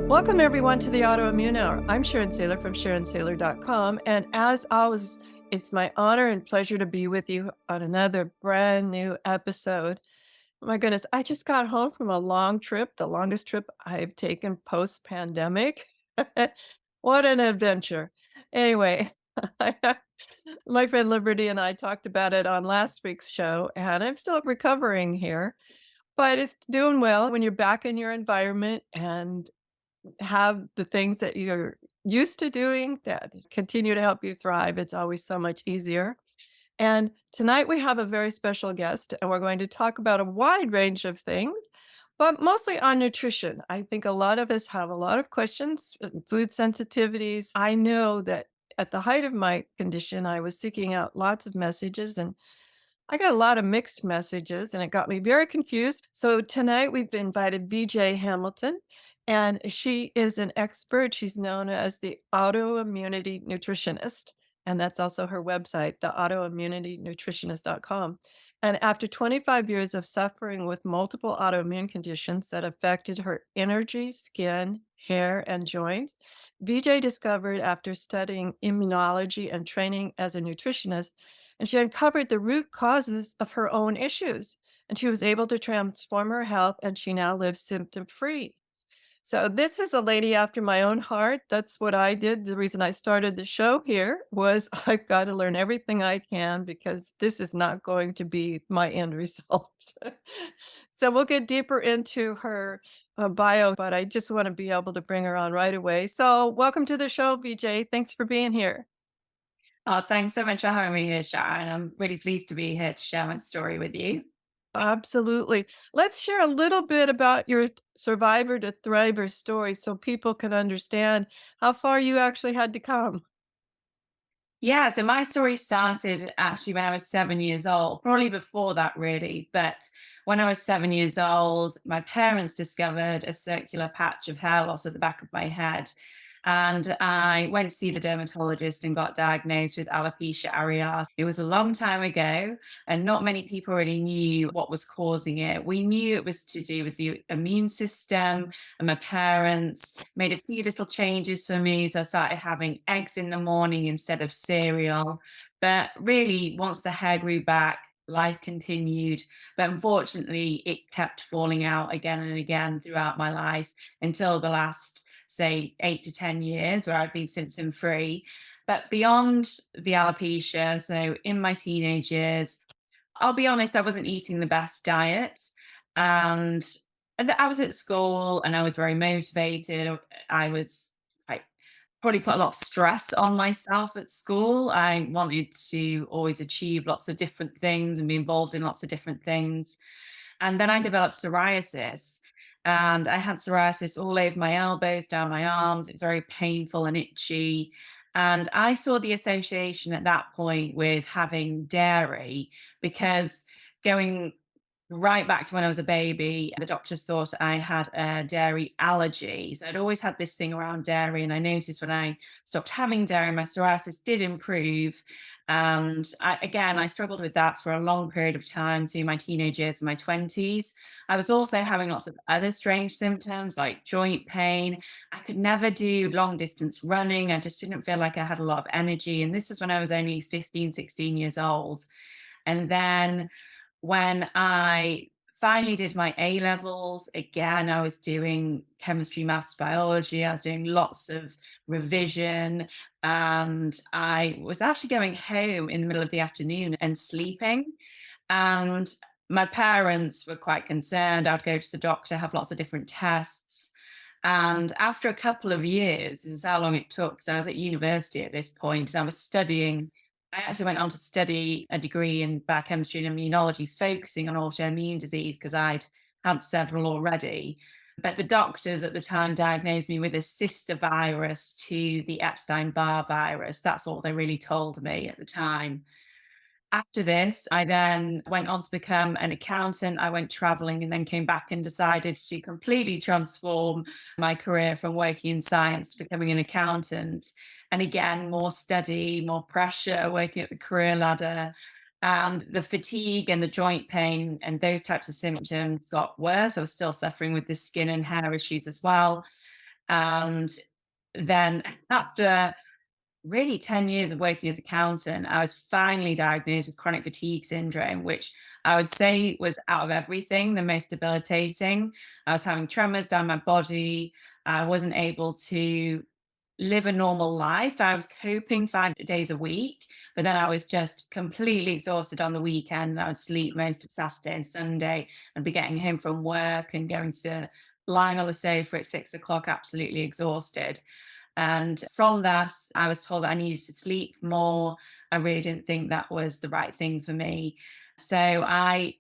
Welcome, everyone, to the Autoimmune Hour. I'm Sharon Saylor from SharonSaylor.com. And as always, it's my honor and pleasure to be with you on another brand new episode. My goodness, I just got home from a long trip, the longest trip I've taken post pandemic. What an adventure. Anyway, my friend Liberty and I talked about it on last week's show, and I'm still recovering here, but it's doing well when you're back in your environment and have the things that you're used to doing that continue to help you thrive. It's always so much easier. And tonight we have a very special guest, and we're going to talk about a wide range of things, but mostly on nutrition. I think a lot of us have a lot of questions, food sensitivities. I know that at the height of my condition, I was seeking out lots of messages and I got a lot of mixed messages and it got me very confused. So tonight we've invited BJ Hamilton, and she is an expert. She's known as the autoimmunity nutritionist. And that's also her website, the autoimmunitynutritionist.com. And after 25 years of suffering with multiple autoimmune conditions that affected her energy, skin, hair, and joints, BJ discovered after studying immunology and training as a nutritionist, and she uncovered the root causes of her own issues. And she was able to transform her health, and she now lives symptom free. So, this is a lady after my own heart. That's what I did. The reason I started the show here was I've got to learn everything I can because this is not going to be my end result. So, we'll get deeper into her bio, but I just want to be able to bring her on right away. So, welcome to the show, BJ. Thanks for being here. Oh, thanks so much for having me here, Sharon. I'm really pleased to be here to share my story with you. Absolutely. Let's share a little bit about your survivor to thriver story so people can understand how far you actually had to come. Yeah, so my story started actually when I was 7 years old, probably before that, really. But when I was 7 years old, my parents discovered a circular patch of hair loss at the back of my head. And I went to see the dermatologist and got diagnosed with alopecia areata. It was a long time ago, and not many people really knew what was causing it. We knew it was to do with the immune system, and my parents made a few little changes for me. So I started having eggs in the morning instead of cereal. But really, once the hair grew back, life continued. But unfortunately, it kept falling out again and again throughout my life until the last, say, 8 to 10 years, where I've been symptom free. But beyond the alopecia, so in my teenage years, I'll be honest, I wasn't eating the best diet. And I was at school and I was very motivated. I probably put a lot of stress on myself at school. I wanted to always achieve lots of different things and be involved in lots of different things. And then I developed psoriasis. And I had psoriasis all over my elbows, down my arms. It was very painful and itchy. And I saw the association at that point with having dairy because going right back to when I was a baby, the doctors thought I had a dairy allergy. So I'd always had this thing around dairy. And I noticed when I stopped having dairy, my psoriasis did improve. And I struggled with that for a long period of time through my teenage years and my 20s. I was also having lots of other strange symptoms like joint pain. I could never do long distance running. I just didn't feel like I had a lot of energy. And this was when I was only 15, 16 years old. And then when I finally did my A levels, again, I was doing chemistry, maths, biology. I was doing lots of revision. And I was actually going home in the middle of the afternoon and sleeping. And my parents were quite concerned. I'd go to the doctor, have lots of different tests. And after a couple of years, this is how long it took. So I was at university at this point, and I was studying. I actually went on to study a degree in biochemistry and immunology, focusing on autoimmune disease because I'd had several already. But the doctors at the time diagnosed me with a sister virus to the Epstein-Barr virus. That's all they really told me at the time. After this, I then went on to become an accountant. I went traveling and then came back and decided to completely transform my career from working in science to becoming an accountant. And again, more study, more pressure, working at the career ladder. And the fatigue and the joint pain and those types of symptoms got worse. I was still suffering with the skin and hair issues as well. And then after really 10 years of working as an accountant, I was finally diagnosed with chronic fatigue syndrome, which I would say was out of everything, the most debilitating. I was having tremors down my body. I wasn't able to live a normal life. I was coping 5 days a week, but then I was just completely exhausted on the weekend. I would sleep most of Saturday and Sunday and be getting home from work and going to lying on the sofa at 6 o'clock, absolutely exhausted. And from that, I was told that I needed to sleep more. I really didn't think that was the right thing for me. So I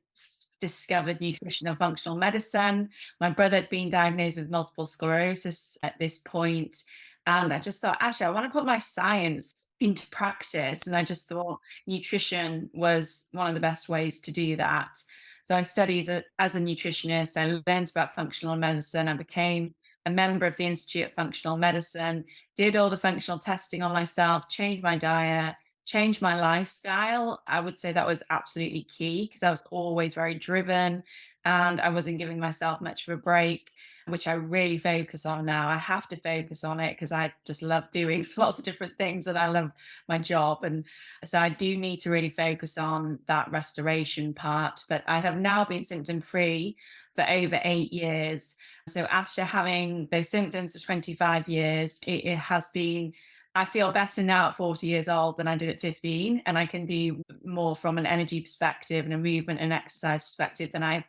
discovered nutrition and functional medicine. My brother had been diagnosed with multiple sclerosis at this point, and I just thought, actually, I want to put my science into practice. And I just thought nutrition was one of the best ways to do that. So I studied as a nutritionist. I learned about functional medicine. I became a member of the Institute of Functional Medicine, did all the functional testing on myself, changed my diet, changed my lifestyle. I would say that was absolutely key because I was always very driven and I wasn't giving myself much of a break, which I really focus on now. I have to focus on it because I just love doing lots of different things and I love my job. And so I do need to really focus on that restoration part. But I have now been symptom free for over 8 years. So after having those symptoms for 25 years, it has been, I feel better now at 40 years old than I did at 15. And I can be more from an energy perspective and a movement and exercise perspective than I've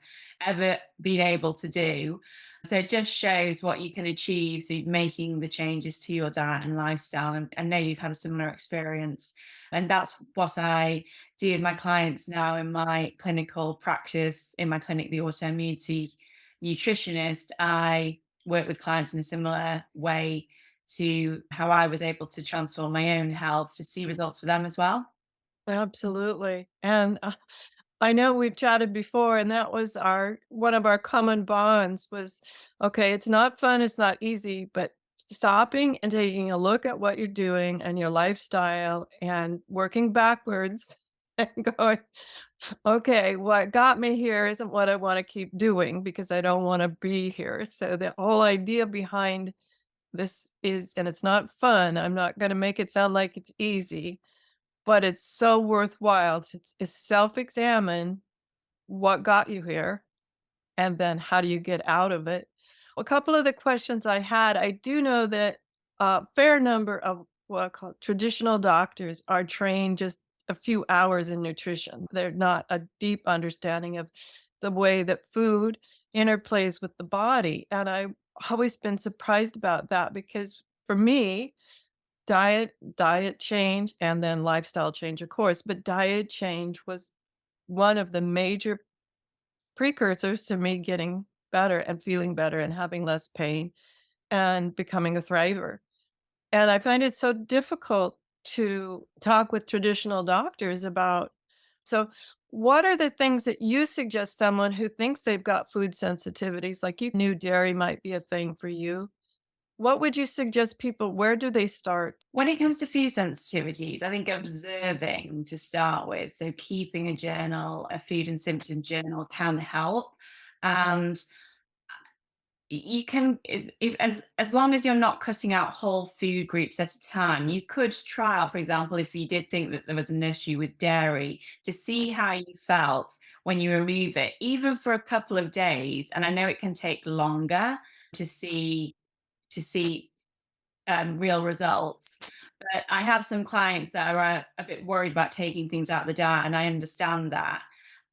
ever been able to do. So it just shows what you can achieve through making the changes to your diet and lifestyle. And I know you've had a similar experience. And that's what I do with my clients now in my clinical practice, in my clinic, the Autoimmune Nutritionist. I work with clients in a similar way to how I was able to transform my own health to see results for them as well. Absolutely. And I know we've chatted before, and that was our one of our common bonds was okay, it's not fun, it's not easy, but stopping and taking a look at what you're doing and your lifestyle and working backwards and going, okay, what got me here isn't what I want to keep doing because I don't want to be here. So the whole idea behind this is, and it's not fun. I'm not going to make it sound like it's easy, but it's so worthwhile to self-examine what got you here, and then how do you get out of it? A couple of the questions I had, I do know that a fair number of what I call traditional doctors are trained just a few hours in nutrition. They're not a deep understanding of the way that food interplays with the body, and I've always been surprised about that because for me, diet change and then lifestyle change, of course, but diet change was one of the major precursors to me getting better and feeling better and having less pain and becoming a thriver. And I find it so difficult to talk with traditional doctors about. So, what are the things that you suggest someone who thinks they've got food sensitivities, like you knew dairy might be a thing for you? What would you suggest people where do they start? When it comes to food sensitivities, I think observing to start with, so keeping a journal, a food and symptom journal can help. And you can, as long as you're not cutting out whole food groups at a time, you could trial, for example, if you did think that there was an issue with dairy, to see how you felt when you remove it, even for a couple of days. And I know it can take longer to see real results. But I have some clients that are a bit worried about taking things out of the diet, and I understand that.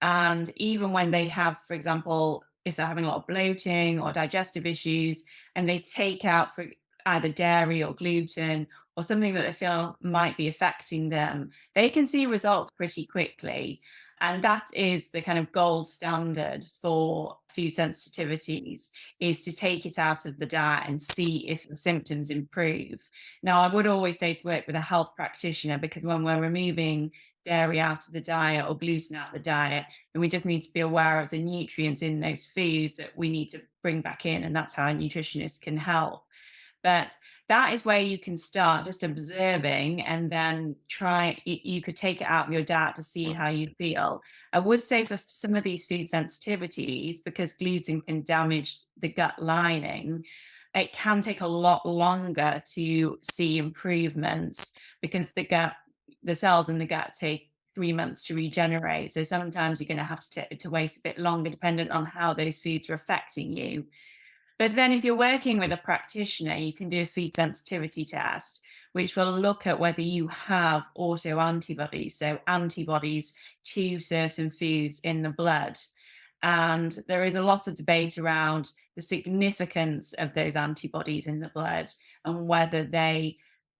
And even when they have, for example, if they're having a lot of bloating or digestive issues, and they take out for either dairy or gluten or something that they feel might be affecting them, they can see results pretty quickly. And that is the kind of gold standard for food sensitivities, is to take it out of the diet and see if your symptoms improve. Now, I would always say to work with a health practitioner, because when we're removing dairy out of the diet or gluten out of the diet, and we just need to be aware of the nutrients in those foods that we need to bring back in. And that's how a nutritionist can help. But that is where you can start just observing and then try it. You could take it out of your diet to see how you feel. I would say for some of these food sensitivities, because gluten can damage the gut lining, it can take a lot longer to see improvements because the cells in the gut take 3 months to regenerate. So sometimes you're going to have to wait a bit longer, dependent on how those foods are affecting you. But then if you're working with a practitioner, you can do a food sensitivity test, which will look at whether you have auto antibodies, so antibodies to certain foods in the blood. And there is a lot of debate around the significance of those antibodies in the blood and whether they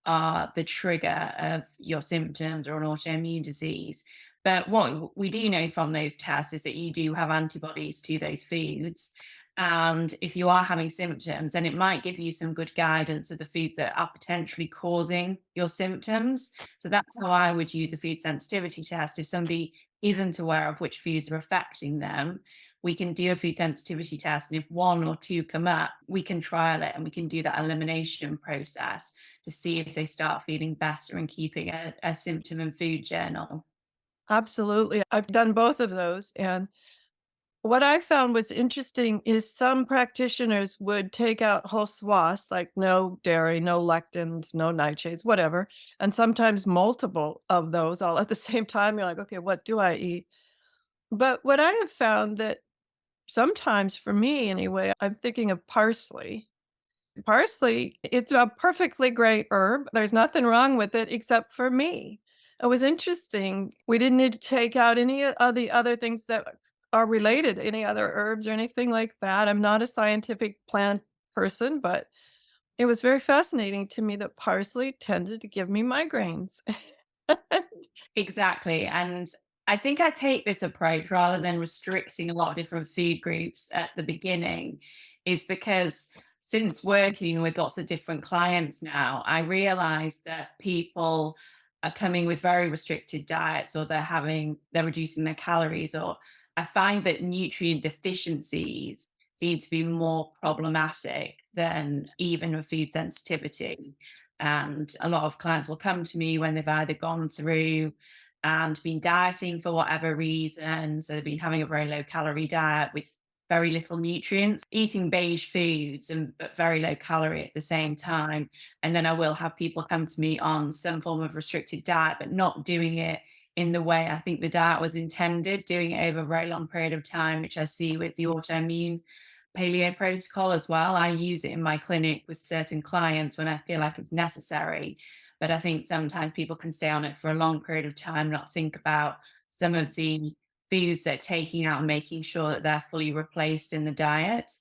are the trigger of your symptoms or an autoimmune disease. But what we do know from those tests is that you do have antibodies to those foods. And if you are having symptoms, then it might give you some good guidance of the foods that are potentially causing your symptoms. So that's how I would use a food sensitivity test. If somebody isn't aware of which foods are affecting them, we can do a food sensitivity test. And if one or two come up, we can trial it and we can do that elimination process to see if they start feeling better and keeping a symptom and food journal. Absolutely. I've done both of those, and what I found was interesting is some practitioners would take out whole swaths, like no dairy, no lectins, no nightshades, whatever, and sometimes multiple of those all at the same time. You're like, okay, what do I eat? But what I have found that sometimes for me anyway, I'm thinking of parsley. Parsley, it's a perfectly great herb. There's nothing wrong with it except for me. It was interesting. We didn't need to take out any of the other things that are related, any other herbs or anything like that. I'm not a scientific plant person, but it was very fascinating to me that parsley tended to give me migraines. Exactly. And I think I take this approach rather than restricting a lot of different food groups at the beginning, is because since working with lots of different clients now, I realize that people are coming with very restricted diets or they're reducing their calories, or I find that nutrient deficiencies seem to be more problematic than even a food sensitivity. And a lot of clients will come to me when they've either gone through and been dieting for whatever reason. So they've been having a very low calorie diet with very little nutrients, eating beige foods and but very low calorie at the same time. And then I will have people come to me on some form of restricted diet, but not doing it in the way I think the diet was intended, doing it over a very long period of time, which I see with the autoimmune paleo protocol as well. I use it in my clinic with certain clients when I feel like it's necessary. But I think sometimes people can stay on it for a long period of time, not think about some of the foods they're taking out and making sure that they're fully replaced in the diet.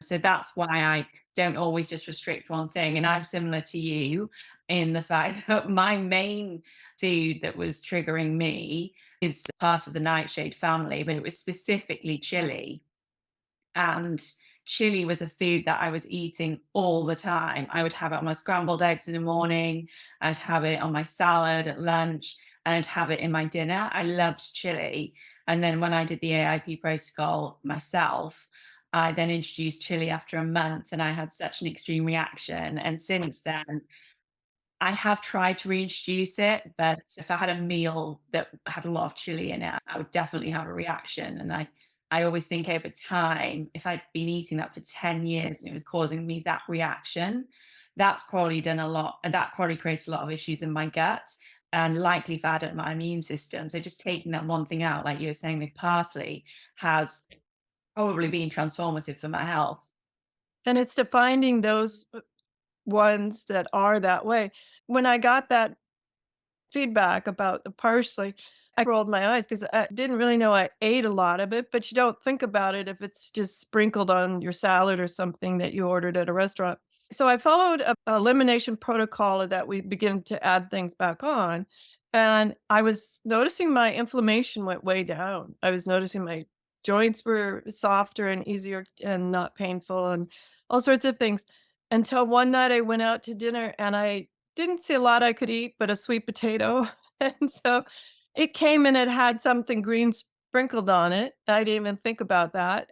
So that's why I don't always just restrict one thing. And I'm similar to you in the fact that my main food that was triggering me is part of the nightshade family, but it was specifically chili. And chili was a food that I was eating all the time. I would have it on my scrambled eggs in the morning, I'd have it on my salad at lunch, and I'd have it in my dinner. I loved chili. And then when I did the AIP protocol myself, I then introduced chili after a month and I had such an extreme reaction. And since then, I have tried to reintroduce it, but if I had a meal that had a lot of chili in it, I would definitely have a reaction. And I always think over time, if I'd been eating that for 10 years and it was causing me that reaction, that's probably done a lot. And that probably creates a lot of issues in my gut and likely bad at my immune system. So just taking that one thing out, like you were saying with parsley, has probably been transformative for my health. And it's to finding those ones that are that way. When I got that feedback about the parsley, I rolled my eyes because I didn't really know I ate a lot of it, but you don't think about it if it's just sprinkled on your salad or something that you ordered at a restaurant. So I followed a elimination protocol that we begin to add things back on, and I was noticing my inflammation went way down. I was noticing my joints were softer and easier and not painful and all sorts of things until one night I went out to dinner and I didn't see a lot I could eat, but a sweet potato. And so it came and it had something green sprinkled on it. I didn't even think about that.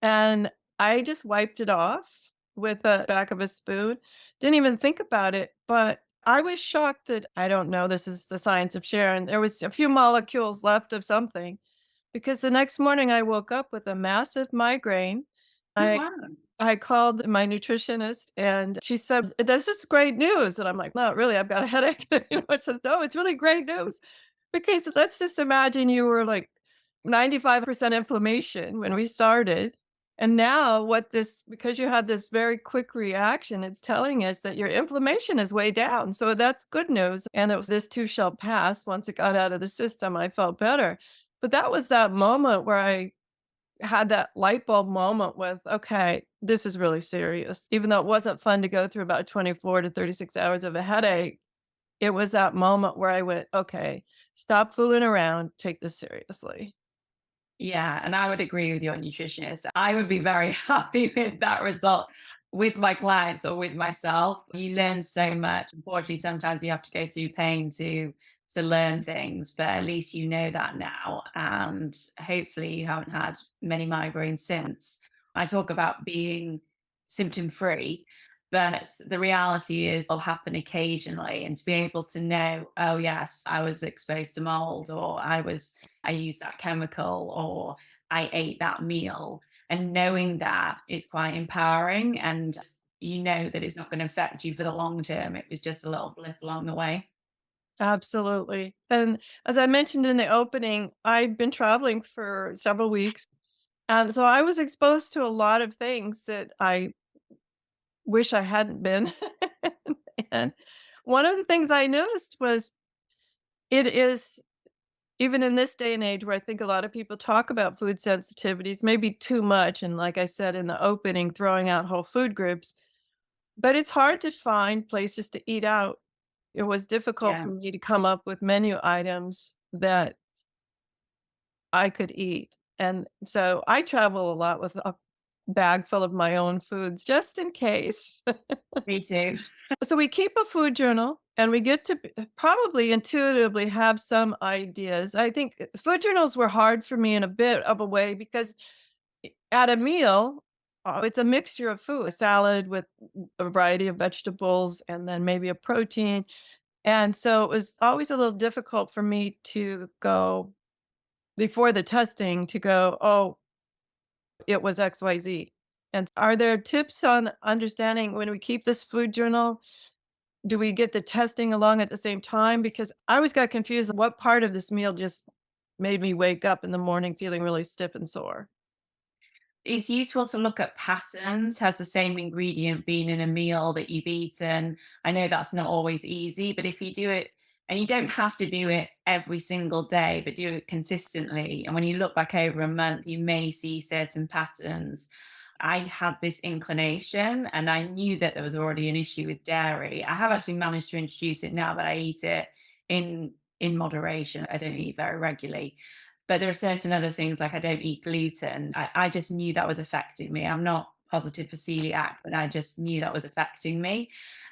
And I just wiped it off with the back of a spoon. Didn't even think about it, but I was shocked that I don't know, this is the science of Sharon. There was a few molecules left of something because the next morning I woke up with a massive migraine. Oh, I wow. I called my nutritionist and she said, "That's just great news." And I'm like, "Not really. I've got a headache." It says, "No, it's really great news." Because let's just imagine you were like 95% inflammation when we started. And now what this because you had this very quick reaction, it's telling us that your inflammation is way down. So that's good news. And it was this too shall pass. Once it got out of the system, I felt better. But that was that moment where I had that light bulb moment with, okay, this is really serious. Even though it wasn't fun to go through about 24 to 36 hours of a headache, it was that moment where I went, okay, stop fooling around, take this seriously. Yeah, and I would agree with your nutritionist. I would be very happy with that result with my clients or with myself. You learn so much. Unfortunately, sometimes you have to go through pain to learn things, but at least you know that now. And hopefully you haven't had many migraines since. I talk about being symptom free, but the reality is it'll happen occasionally. And to be able to know, oh yes, I was exposed to mold or I used that chemical or I ate that meal. And knowing that is quite empowering. And you know that it's not going to affect you for the long term. It was just a little blip along the way. Absolutely. And as I mentioned in the opening, I'd been traveling for several weeks. And so I was exposed to a lot of things that I wish I hadn't been. And one of the things I noticed was it is even in this day and age where I think a lot of people talk about food sensitivities, maybe too much. And like I said in the opening, throwing out whole food groups, but it's hard to find places to eat out. It was difficult Yeah, for me to come up with menu items that I could eat. And so I travel a lot with a bag full of my own foods just in case. me too. So we keep a food journal and we get to probably intuitively have some ideas. I think food journals were hard for me in a bit of a way because at a meal, it's a mixture of food, a salad with a variety of vegetables and then maybe a protein. And so it was always a little difficult for me to go before the testing to go, oh, it was XYZ. And are there tips on understanding when we keep this food journal? Do we get the testing along at the same time? Because I always got confused what part of this meal just made me wake up in the morning feeling really stiff and sore. It's useful to look at patterns. Has the same ingredient been in a meal that you've eaten? I know that's not always easy, but if you do it, and you don't have to do it every single day, but do it consistently. And when you look back over a month, you may see certain patterns. I had this inclination and I knew that there was already an issue with dairy. I have actually managed to introduce it now, but I eat it in in moderation. I don't eat very regularly. But there are certain other things like I don't eat gluten. I just knew that was affecting me. I'm not positive for celiac, but I just knew that was affecting me.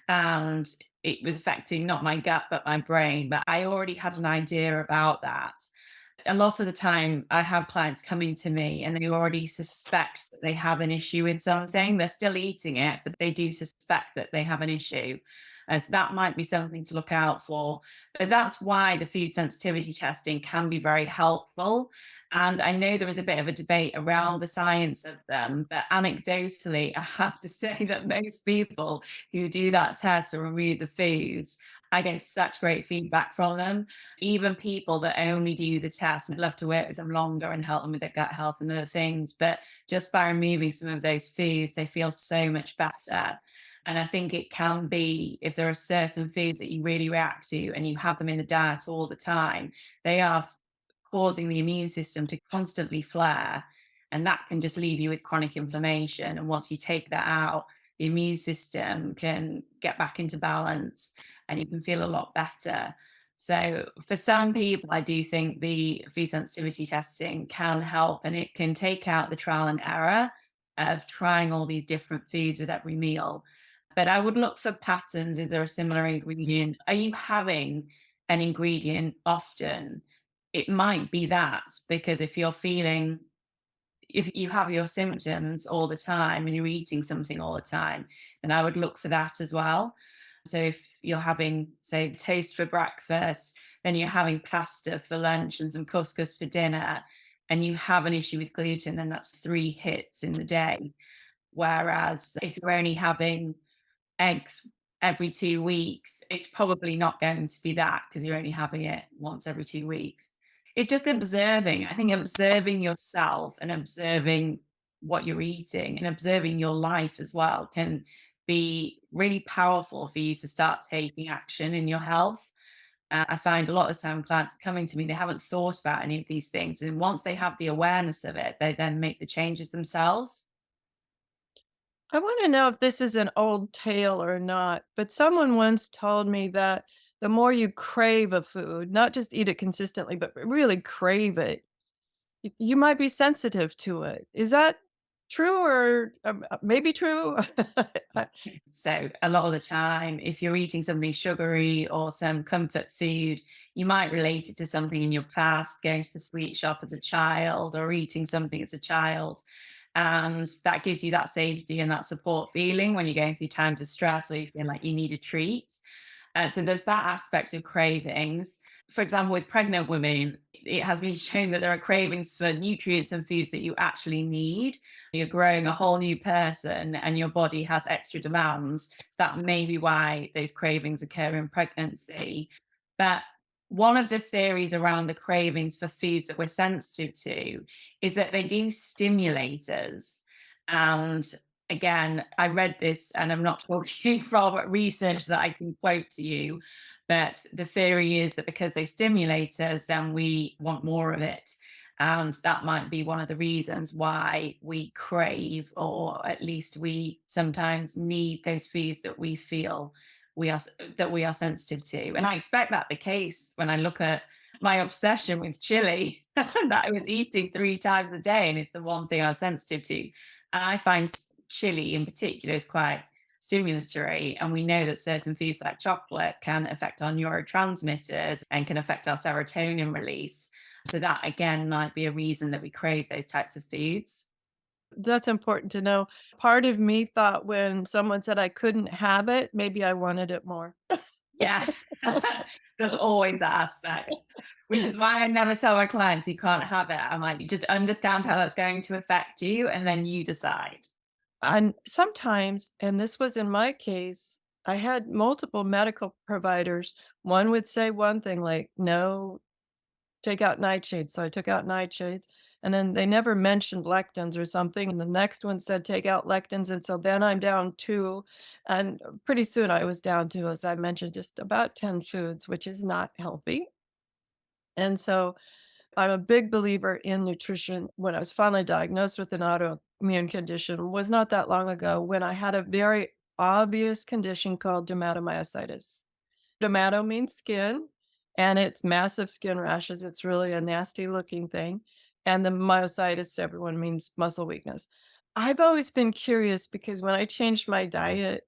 And it was affecting not my gut, but my brain. But I already had an idea about that. A lot of the time, I have clients coming to me and they already suspect that they have an issue with something. They're still eating it, but they do suspect that they have an issue. So that might be something to look out for. But that's why the food sensitivity testing can be very helpful. And I know there is a bit of a debate around the science of them, but anecdotally, I have to say that most people who do that test or review the foods, I get such great feedback from them. Even people that only do the test, I'd love to work with them longer and help them with their gut health and other things. But just by removing some of those foods, they feel so much better. And I think it can be if there are certain foods that you really react to and you have them in the diet all the time, they are causing the immune system to constantly flare. And that can just leave you with chronic inflammation. And once you take that out, the immune system can get back into balance and you can feel a lot better. So, for some people, I do think the food sensitivity testing can help and it can take out the trial and error of trying all these different foods with every meal. But I would look for patterns if they're a similar ingredient. Are you having an ingredient often? It might be that because if you're feeling if you have your symptoms all the time and you're eating something all the time, then I would look for that as well. So if you're having, say, toast for breakfast, then you're having pasta for lunch and some couscous for dinner, and you have an issue with gluten, then that's 3 hits in the day. Whereas if you're only having eggs every 2 weeks, it's probably not going to be that because you're only having it once every 2 weeks. It's just observing. I think observing yourself and observing what you're eating and observing your life as well can be really powerful for you to start taking action in your health. I find a lot of the time clients coming to me, they haven't thought about any of these things. And once they have the awareness of it, they then make the changes themselves. I want to know if this is an old tale or not, but someone once told me that the more you crave a food, not just eat it consistently, but really crave it, you might be sensitive to it. Is that true or maybe true? So a lot of the time, if you're eating something sugary or some comfort food, you might relate it to something in your past, going to the sweet shop as a child or eating something as a child. And that gives you that safety and that support feeling when you're going through times of stress or you feel like you need a treat. So there's that aspect of cravings. For example, with pregnant women, it has been shown that there are cravings for nutrients and foods that you actually need. You're growing a whole new person and your body has extra demands. So that may be why those cravings occur in pregnancy. But one of the theories around the cravings for foods that we're sensitive to is that they do stimulate us. And again, I read this and I'm not talking from research that I can quote to you, but the theory is that because they stimulate us, then we want more of it. And that might be one of the reasons why we crave, or at least we sometimes need those foods that we feel we are sensitive to. And I expect that the case when I look at my obsession with chili that I was eating 3 times a day, and it's the one thing I was sensitive to. And I find chili in particular is quite stimulatory. And we know that certain foods like chocolate can affect our neurotransmitters and can affect our serotonin release. So that again might be a reason that we crave those types of foods. That's important to know. Part of me thought when someone said I couldn't have it, maybe I wanted it more. Yeah. There's always that aspect, which is why I never tell my clients you can't have it. I'm like, just understand how that's going to affect you and then you decide. And sometimes, and this was in my case, I had multiple medical providers. One would say one thing like, no, take out nightshades. So I took out nightshades. And then they never mentioned lectins or something. And the next one said, take out lectins. And so then I'm down two. And pretty soon I was down to, as I mentioned, just about 10 foods, which is not healthy. And so I'm a big believer in nutrition. When I was finally diagnosed with an autoimmune condition was not that long ago when I had a very obvious condition called dermatomyositis. Dermato means skin, and it's massive skin rashes. It's really a nasty looking thing. And the myositis to everyone means muscle weakness. I've always been curious because when I changed my diet,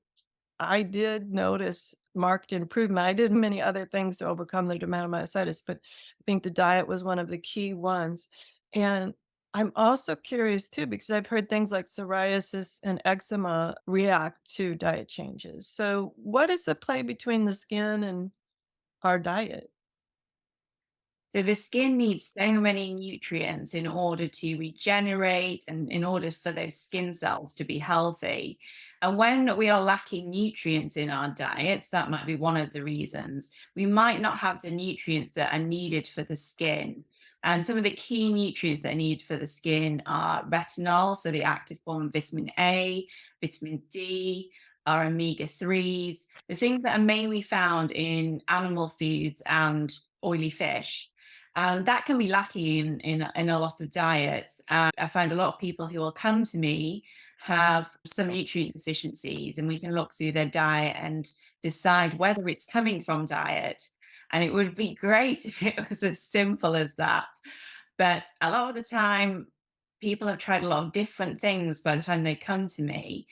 I did notice marked improvement. I did many other things to overcome the dermatomyositis, but I think the diet was one of the key ones. And I'm also curious too, because I've heard things like psoriasis and eczema react to diet changes. So, what is the play between the skin and our diet? So the skin needs so many nutrients in order to regenerate and in order for those skin cells to be healthy. And when we are lacking nutrients in our diets, that might be one of the reasons. We might not have the nutrients that are needed for the skin. And some of the key nutrients that are needed for the skin are retinol, so the active form of vitamin A, vitamin D, our omega 3s, the things that are mainly found in animal foods and oily fish. And that can be lacking in a lot of diets. And I find a lot of people who will come to me have some nutrient deficiencies, and we can look through their diet and decide whether it's coming from diet. And it would be great if it was as simple as that. But a lot of the time, people have tried a lot of different things by the time they come to me.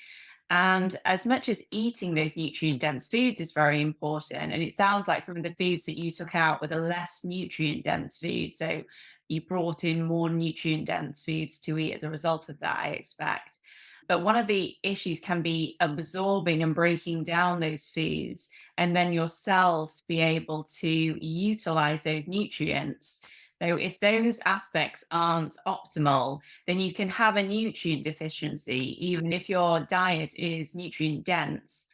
And as much as eating those nutrient dense foods is very important, and it sounds like some of the foods that you took out were the less nutrient dense foods. So you brought in more nutrient dense foods to eat as a result of that, I expect. But one of the issues can be absorbing and breaking down those foods, and then your cells to be able to utilize those nutrients. So, if those aspects aren't optimal, then you can have a nutrient deficiency, even if your diet is nutrient dense.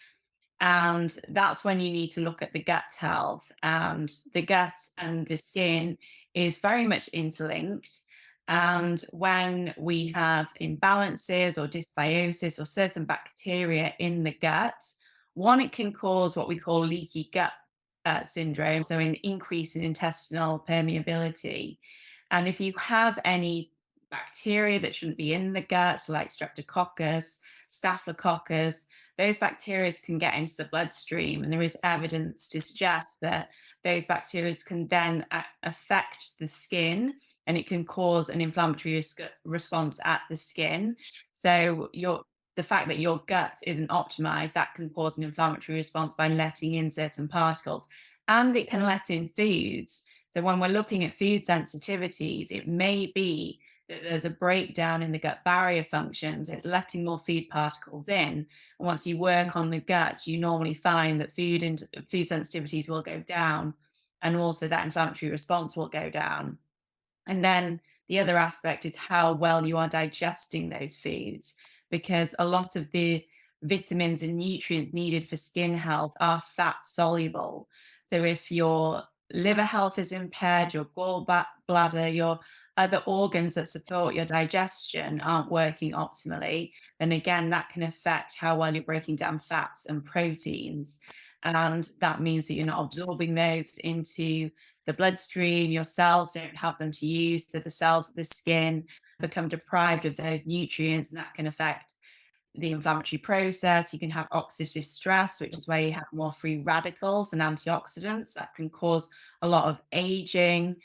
And that's when you need to look at the gut health. And the gut and the skin is very much interlinked. And when we have imbalances or dysbiosis or certain bacteria in the gut, one, it can cause what we call leaky gut syndrome, so an increase in intestinal permeability. And if you have any bacteria that shouldn't be in the gut, so like streptococcus, staphylococcus, those bacteria can get into the bloodstream, and there is evidence to suggest that those bacteria can then affect the skin, and it can cause an inflammatory response at the skin. So the fact that your gut isn't optimized, that can cause an inflammatory response by letting in certain particles, and it can let in foods. So when we're looking at food sensitivities, it may be that there's a breakdown in the gut barrier functions. It's letting more food particles in. And once you work on the gut, you normally find that food sensitivities will go down, and also that inflammatory response will go down. And then the other aspect is how well you are digesting those foods, because a lot of the vitamins and nutrients needed for skin health are fat soluble. So if your liver health is impaired, your gallbladder, your other organs that support your digestion aren't working optimally, then again, that can affect how well you're breaking down fats and proteins. And that means that you're not absorbing those into the bloodstream, your cells don't have them to use. So the cells of the skin become deprived of those nutrients, and that can affect the inflammatory process. You can have oxidative stress, which is where you have more free radicals and antioxidants that can cause a lot of aging.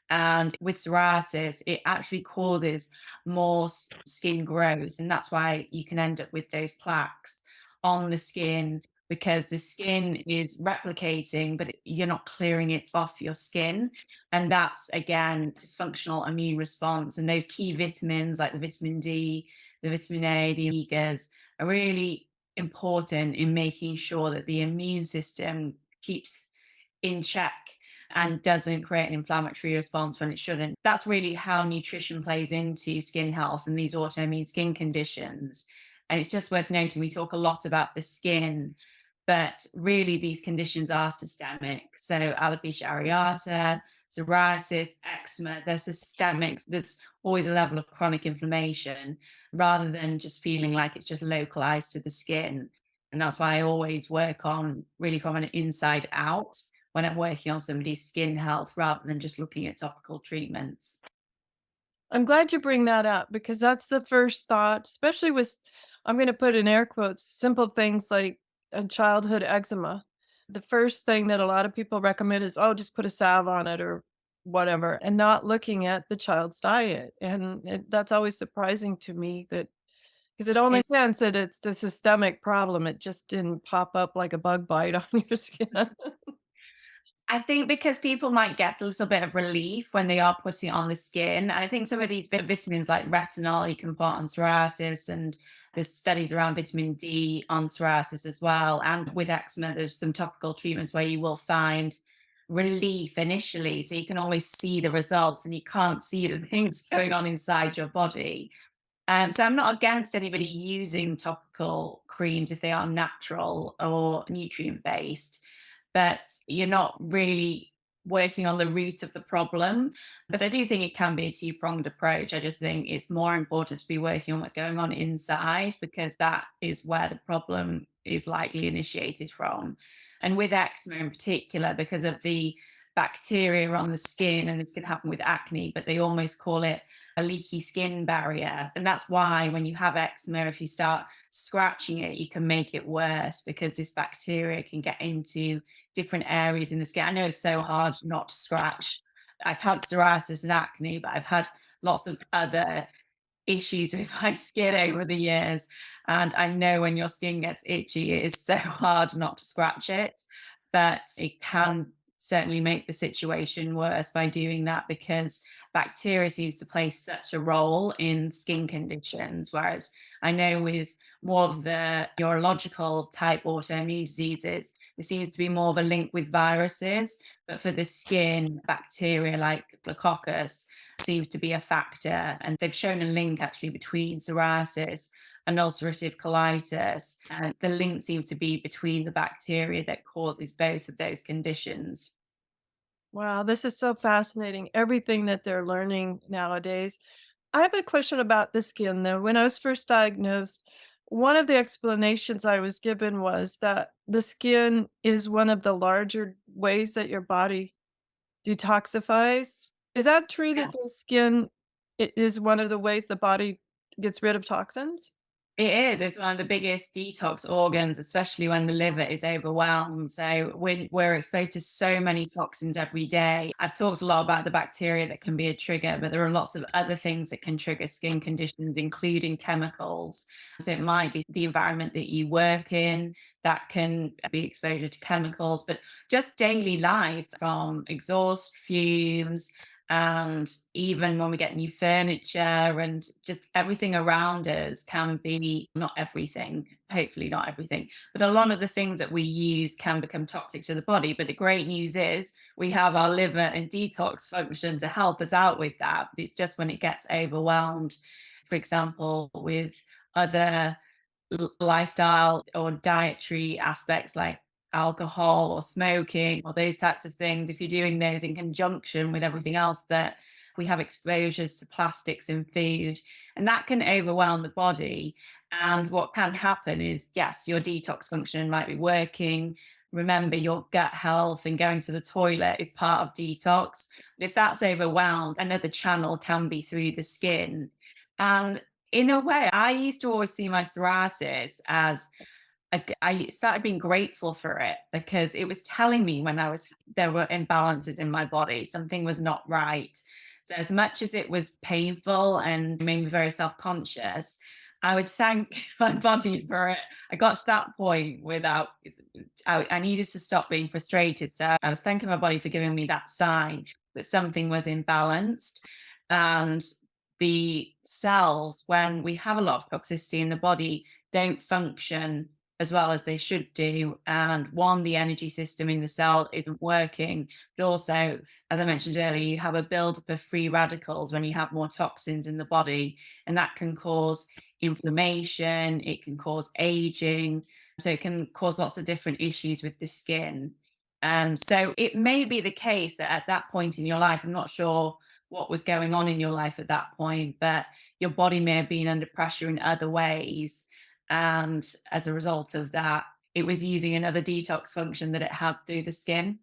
And with psoriasis, it actually causes more skin growth. And that's why you can end up with those plaques on the skin, because the skin is replicating, but you're not clearing it off your skin. And that's, again, dysfunctional immune response. And those key vitamins like the vitamin D, the vitamin A, the omegas are really important in making sure that the immune system keeps in check and doesn't create an inflammatory response when it shouldn't. That's really how nutrition plays into skin health and these autoimmune skin conditions. And it's just worth noting we talk a lot about the skin, but really these conditions are systemic. So alopecia areata, psoriasis, eczema, they're systemic. There's always a level of chronic inflammation rather than just feeling like it's just localized to the skin. And that's why I always work on really from an inside out when I'm working on somebody's skin health rather than just looking at topical treatments. I'm glad you bring that up because that's the first thought, especially with, I'm going to put in air quotes, simple things like a childhood eczema. The first thing that a lot of people recommend is, oh, just put a salve on it or whatever, and not looking at the child's diet. And that's always surprising to me that because it only makes sense that it's the systemic problem. It just didn't pop up like a bug bite on your skin. I think because people might get a little bit of relief when they are putting it on the skin. And I think some of these vitamins like retinol you can put on psoriasis, and there's studies around vitamin D on psoriasis as well. And with eczema, there's some topical treatments where you will find relief initially. So you can always see the results and you can't see the things going on inside your body. So I'm not against anybody using topical creams if they are natural or nutrient based, but you're not really working on the root of the problem. But I do think it can be a two-pronged approach. I just think it's more important to be working on what's going on inside, because that is where the problem is likely initiated from. And with eczema in particular, because of the bacteria on the skin, and this can happen with acne, but they almost call it a leaky skin barrier. And that's why when you have eczema, if you start scratching it, you can make it worse because this bacteria can get into different areas in the skin. I know it's so hard not to scratch. I've had psoriasis and acne, but I've had lots of other issues with my skin over the years. And I know when your skin gets itchy, it is so hard not to scratch it, but it can certainly make the situation worse by doing that, because bacteria seems to play such a role in skin conditions. Whereas I know with more of the neurological type autoimmune diseases, there seems to be more of a link with viruses. But for the skin, bacteria like Staphylococcus seems to be a factor. And they've shown a link actually between psoriasis and ulcerative colitis. And the link seems to be between the bacteria that causes both of those conditions. Wow, this is so fascinating, everything that they're learning nowadays. I have a question about the skin, though. When I was first diagnosed, one of the explanations I was given was that the skin is one of the larger ways that your body detoxifies. Is that true that the skin is one of the ways the body gets rid of toxins? It is. It's one of the biggest detox organs, especially when the liver is overwhelmed. So we're exposed to so many toxins every day. I've talked a lot about the bacteria that can be a trigger, but there are lots of other things that can trigger skin conditions, including chemicals. So it might be the environment that you work in that can be exposure to chemicals, but just daily life, from exhaust fumes, and even when we get new furniture, and just everything around us can be, not everything, hopefully not everything, but a lot of the things that we use can become toxic to the body. But the great news is we have our liver and detox function to help us out with that. But it's just when it gets overwhelmed, for example, with other lifestyle or dietary aspects like alcohol or smoking or those types of things, if you're doing those in conjunction with everything else, that we have exposures to plastics in food, and that can overwhelm the body. And what can happen is, yes, your detox function might be working. Remember, your gut health and going to the toilet is part of detox. But if that's overwhelmed, another channel can be through the skin. And in a way, I used to always see my psoriasis as I started being grateful for it, because it was telling me when there were imbalances in my body, something was not right. So as much as it was painful and made me very self-conscious, I would thank my body for it. I got to that point without, I needed to stop being frustrated. So I was thanking my body for giving me that sign that something was imbalanced. And the cells, when we have a lot of toxicity in the body, don't function as well as they should do. And one, the energy system in the cell isn't working. But also, as I mentioned earlier, you have a buildup of free radicals when you have more toxins in the body, and that can cause inflammation, it can cause aging. So it can cause lots of different issues with the skin. So it may be the case that at that point in your life, I'm not sure what was going on in your life at that point, but your body may have been under pressure in other ways. And as a result of that, it was using another detox function that it had through the skin.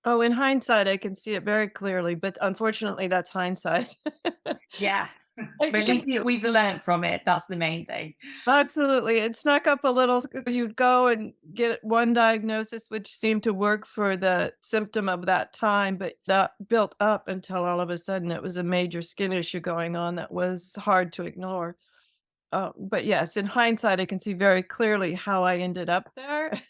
Oh, in hindsight, I can see it very clearly, but unfortunately, that's hindsight. Yeah. But at Because least we've learned from it. That's the main thing. absolutely, it snuck up a little. You'd go and get one diagnosis, which seemed to work for the symptom of that time, but that built up until all of a sudden it was a major skin issue going on that was hard to ignore. But yes, in hindsight, I can see very clearly how I ended up there.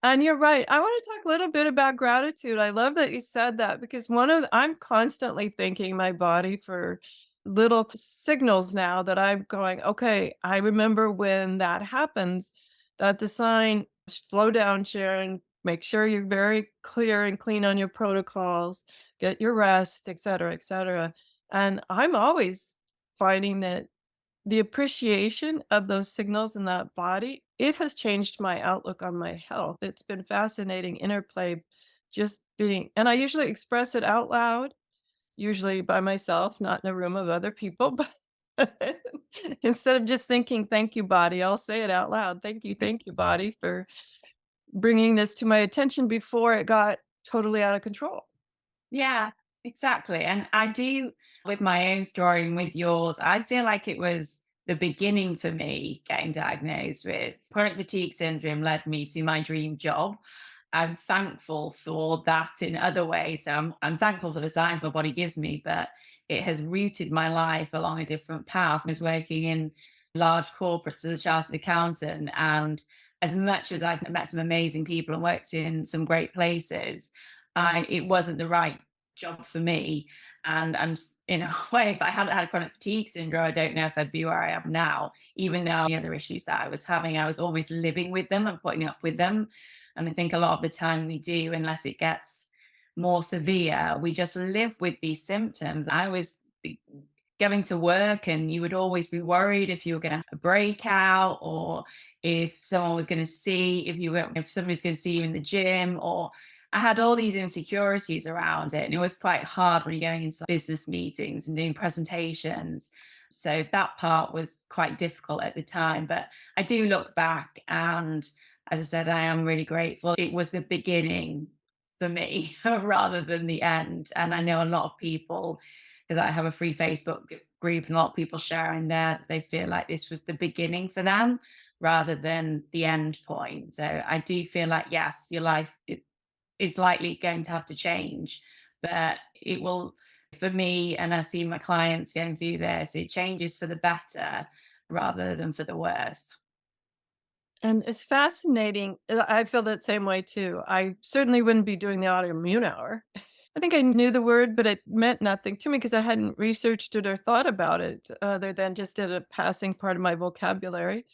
And you're right. I want to talk a little bit about gratitude. I love that you said that, because I'm constantly thanking my body for little signals now that I'm going, okay, I remember when that happens, that's a sign, slow down, Sharon, make sure you're very clear and clean on your protocols, get your rest, et cetera, et cetera. And I'm always finding that the appreciation of those signals in that body, it has changed my outlook on my health. It's been fascinating interplay, just being, and I usually express it out loud, usually by myself, not in a room of other people, but instead of just thinking, "Thank you, body," I'll say it out loud. Thank you, body, for bringing this to my attention before it got totally out of control." Yeah, exactly. And I do, with my own story and with yours, I feel like it was the beginning for me getting diagnosed with chronic fatigue syndrome, led me to my dream job. I'm thankful for that in other ways. I'm thankful for the signs my body gives me, but it has rooted my life along a different path. I was working in large corporates as a chartered accountant, and as much as I've met some amazing people and worked in some great places, it wasn't the right job for me. And in a way, if I hadn't had chronic fatigue syndrome, I don't know if I'd be where I am now. Even though the other issues that I was having, I was always living with them and putting up with them. And I think a lot of the time we do, unless it gets more severe, we just live with these symptoms. I was going to work and you would always be worried if you were going to have a breakout, or if someone was going to see if somebody's going to see you in the gym, or I had all these insecurities around it. And it was quite hard when you're going into business meetings and doing presentations. So that part was quite difficult at the time. But I do look back, and as I said, I am really grateful. It was the beginning for me rather than the end. And I know a lot of people, because I have a free Facebook group, and a lot of people sharing there, they feel like this was the beginning for them rather than the end point. So I do feel like, yes, your life, it's likely going to have to change, but it will, for me, and I see my clients going through this, it changes for the better rather than for the worse. And it's fascinating. I feel that same way too. I certainly wouldn't be doing the autoimmune hour. I think I knew the word, but it meant nothing to me because I hadn't researched it or thought about it other than just at a passing part of my vocabulary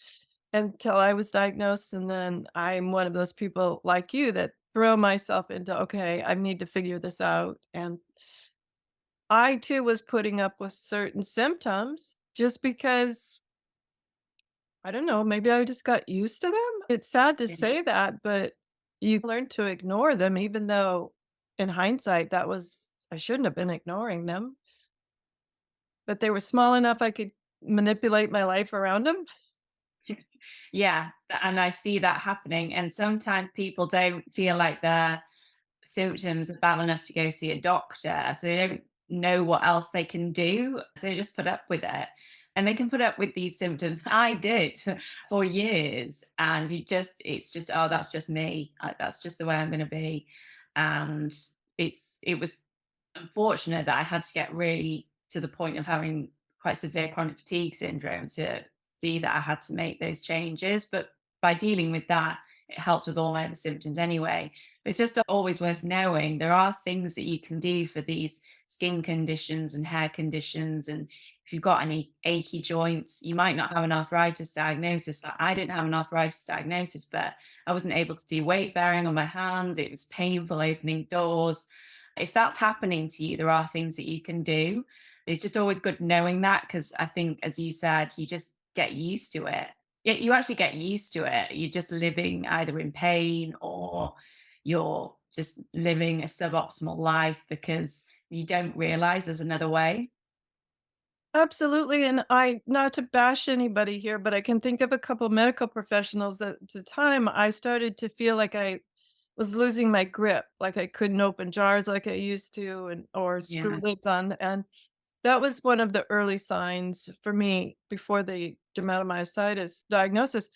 until I was diagnosed. And then I'm one of those people like you that throw myself into, okay, I need to figure this out. And I too was putting up with certain symptoms just because I don't know, maybe I just got used to them? It's sad to Yeah. say that, but you learn to ignore them even though in hindsight that was I shouldn't have been ignoring them, but they were small enough I could manipulate my life around them. Yeah, and I see that happening. And sometimes people don't feel like their symptoms are bad enough to go see a doctor. So they don't know what else they can do. So they just put up with it. And they can put up with these symptoms. I did for years. And it's just, oh, that's just me. That's just the way I'm going to be. And it was unfortunate that I had to get really to the point of having quite severe chronic fatigue syndrome to see that I had to make those changes. But by dealing with that, it helped with all my other symptoms anyway. But it's just always worth knowing there are things that you can do for these skin conditions and hair conditions. And if you've got any achy joints, you might not have an arthritis diagnosis. Like I didn't have an arthritis diagnosis, but I wasn't able to do weight bearing on my hands. It was painful opening doors. If that's happening to you, there are things that you can do. It's just always good knowing that, because I think, as you said, you just get used to it. Yeah, you actually get used to it. You're just living either in pain, or you're just living a suboptimal life because you don't realize there's another way. Absolutely, and I not to bash anybody here, but I can think of a couple medical professionals that at the time I started to feel like I was losing my grip, like I couldn't open jars like I used to and or screw Yeah. lids on, and that was one of the early signs for me before the dermatomyositis diagnosis,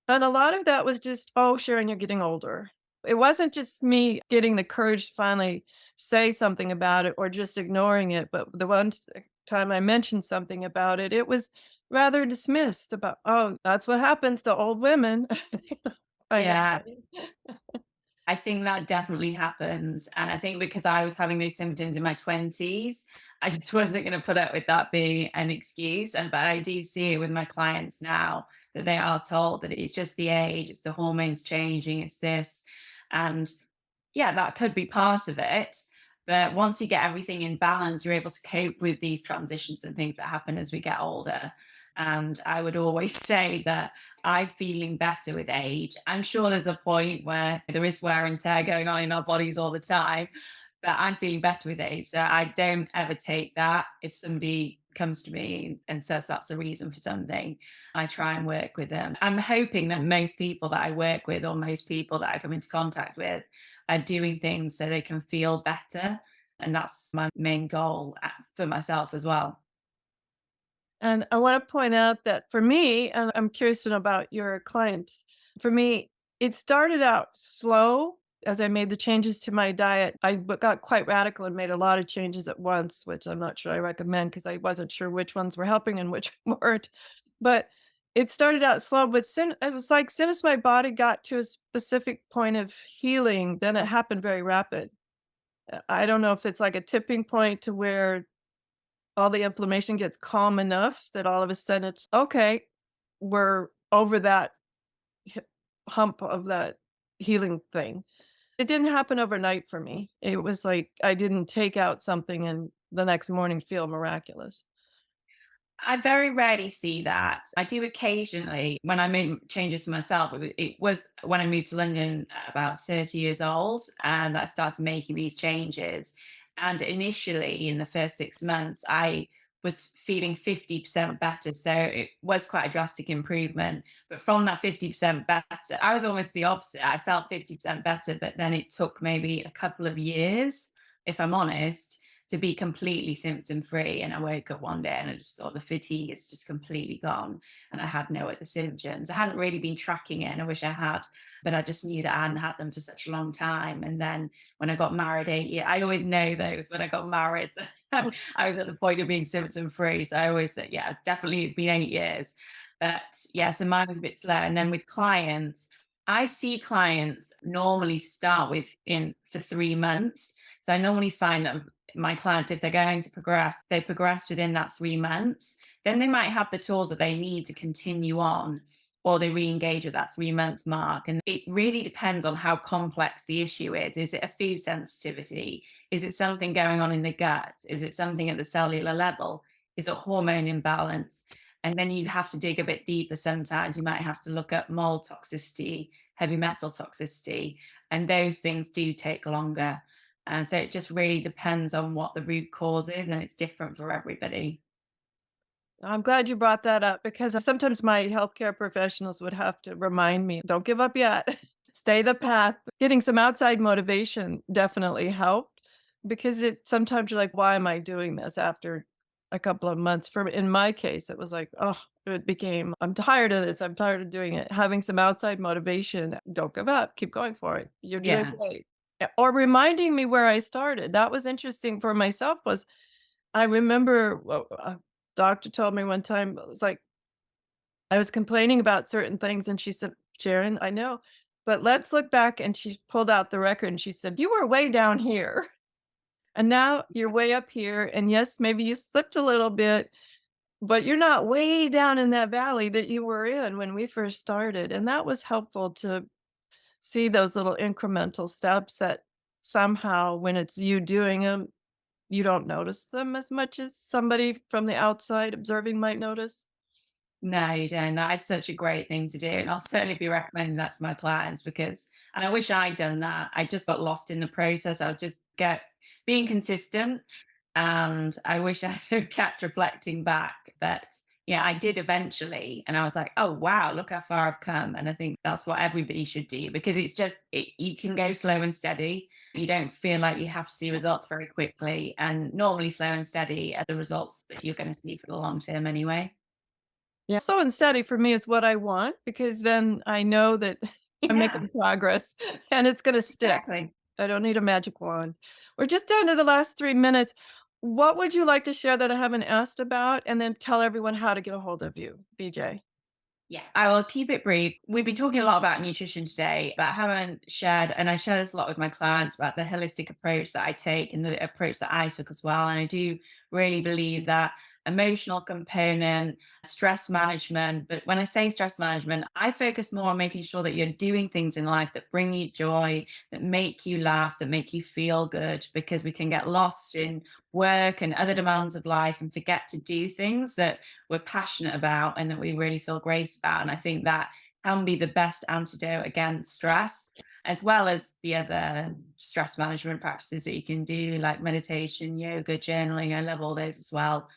and a lot of that was just, "Oh, Sharon, you're getting older." It wasn't just me getting the courage to finally say something about it or just ignoring it, but the one time I mentioned something about it, it was rather dismissed about, "Oh, that's what happens to old women." Kind of Yeah. thing. I think that definitely happens. And I think because I was having those symptoms in my 20s, I just wasn't going to put up with that being an excuse. And but I do see it with my clients now that they are told that it's just the age, it's the hormones changing, it's this. And yeah, that could be part of it. But once you get everything in balance, you're able to cope with these transitions and things that happen as we get older. And I would always say that I'm feeling better with age. I'm sure there's a point where there is wear and tear going on in our bodies all the time, but I'm feeling better with age. So I don't ever take that. If somebody comes to me and says that's the reason for something, I try and work with them. I'm hoping that most people that I work with, or most people that I come into contact with, are doing things so they can feel better. And that's my main goal for myself as well. And I want to point out that for me, and I'm curious to know about your clients, for me, it started out slow as I made the changes to my diet. Got quite radical and made a lot of changes at once, which I'm not sure I recommend because I wasn't sure which ones were helping and which weren't. But It started out slow, but it was like soon as my body got to a specific point of healing, then it happened very rapid. I don't know if it's like a tipping point to where all the inflammation gets calm enough that all of a sudden it's okay, we're over that hi hump of that healing thing. It didn't happen overnight for me. It was like I didn't take out something and the next morning feel miraculous. I very rarely see that. I do occasionally when I make changes to myself. It was when I moved to London at about 30 years old, and I started making these changes. And initially, in the first 6 months, I was feeling 50% better. So it was quite a drastic improvement. But from that 50% better, I was almost the opposite. I felt 50% better, but then it took maybe a couple of years, if I'm honest, to be completely symptom free. And I woke up one day and I just thought the fatigue is just completely gone. And I had no other symptoms. I hadn't really been tracking it, and I wish I had, but I just knew that I hadn't had them for such a long time. And then when I got married 8 years, I always know that it was when I got married that I was at the point of being symptom free. So I always said, yeah, definitely it's been 8 years. But yeah, so mine was a bit slow. And then with clients, I see clients normally start with in for 3 months. So I normally find that my clients, if they're going to progress, they progress within that 3 months. Then they might have the tools that they need to continue on, or they re-engage at that 3 month mark. And it really depends on how complex the issue is. Is it a food sensitivity? Is it something going on in the gut? Is it something at the cellular level? Is it hormone imbalance? And then you have to dig a bit deeper sometimes. You might have to look at mold toxicity, heavy metal toxicity, and those things do take longer. And so it just really depends on what the root cause is, and it's different for everybody. I'm glad you brought that up because sometimes my healthcare professionals would have to remind me, don't give up yet. Stay the path. Getting some outside motivation definitely helped because it sometimes you're like, why am I doing this after a couple of months? For in my case, it was like, oh, it became, I'm tired of this. I'm tired of doing it. Having some outside motivation, don't give up. Keep going for it. You're doing Yeah. great. Or reminding me where I started. That was interesting for myself was I remember a doctor told me one time, it was like, I was complaining about certain things, and she said, "Sharon, I know, but let's look back." And she pulled out the record and she said, "You were way down here, and now you're way up here. And yes, maybe you slipped a little bit, but you're not way down in that valley that you were in when we first started." And that was helpful to see those little incremental steps that somehow, when it's you doing them, you don't notice them as much as somebody from the outside observing might notice. No, you don't. That's such a great thing to do. And I'll certainly be recommending that to my clients because, and I wish I'd done that. I just got lost in the process. I was just get being consistent. And I wish I had kept reflecting back. But yeah, I did eventually. And I was like, oh, wow, look how far I've come. And I think that's what everybody should do because it's just, you can go slow and steady. You don't feel like you have to see results very quickly. And normally, slow and steady are the results that you're going to see for the long term anyway. Yeah. Slow and steady for me is what I want because then I know that I'm Yeah, making progress and it's going to stick. exactly. I don't need a magic wand. We're just down to the last 3 minutes. What would you like to share that I haven't asked about? And then tell everyone how to get a hold of you, BJ. Yeah, I will keep it brief. We've been talking a lot about nutrition today, but I haven't shared, and I share this a lot with my clients about the holistic approach that I take and the approach that I took as well. And I do really believe that emotional component, stress management, but when I say stress management, I focus more on making sure that you're doing things in life that bring you joy, that make you laugh, that make you feel good, because we can get lost in work and other demands of life and forget to do things that we're passionate about and that we really feel great about. And I think that can be the best antidote against stress, as well as the other stress management practices that you can do, like meditation, yoga, journaling. I love all those as well.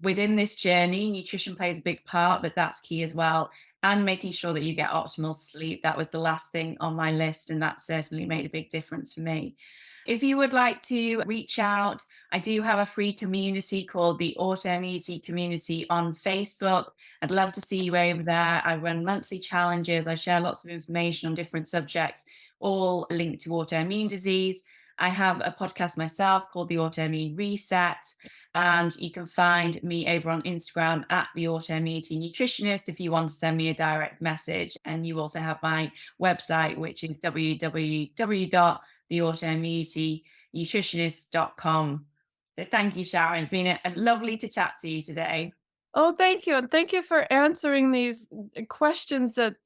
Within this journey, nutrition plays a big part, but that's key as well. And making sure that you get optimal sleep. That was the last thing on my list. And that certainly made a big difference for me. If you would like to reach out, I do have a free community called the Autoimmunity Community on Facebook. I'd love to see you over there. I run monthly challenges. I share lots of information on different subjects, all linked to autoimmune disease. I have a podcast myself called the Autoimmune Reset. And you can find me over on Instagram at the Autoimmunity Nutritionist if you want to send me a direct message. And you also have my website, which is www.theautoimmunitynutritionist.com. So thank you, Sharon. It's been lovely to chat to you today. Oh, thank you. And thank you for answering these questions that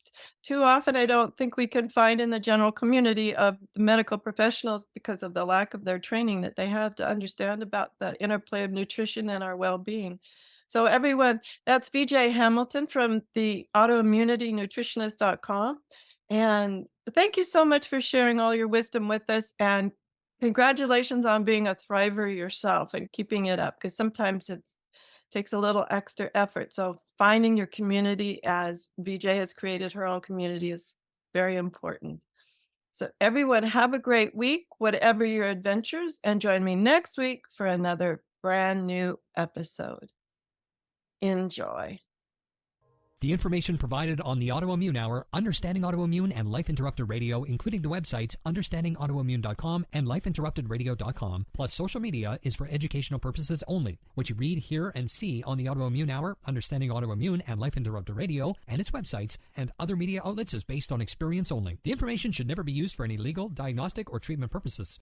too often I don't think we can find in the general community of the medical professionals because of the lack of their training that they have to understand about the interplay of nutrition and our well-being. So everyone, that's VJ Hamilton from the autoimmunitynutritionist.com. And thank you so much for sharing all your wisdom with us. And congratulations on being a thriver yourself and keeping it up, because sometimes it takes a little extra effort. So finding your community, as BJ has created her own community, is very important. So everyone, have a great week, whatever your adventures, and join me next week for another brand new episode. Enjoy. The information provided on the Autoimmune Hour, Understanding Autoimmune, and Life Interrupted Radio, including the websites understandingautoimmune.com and lifeinterruptedradio.com, plus social media, is for educational purposes only. What you read, hear, and see on the Autoimmune Hour, Understanding Autoimmune, and Life Interrupted Radio, and its websites, and other media outlets is based on experience only. The information should never be used for any legal, diagnostic, or treatment purposes.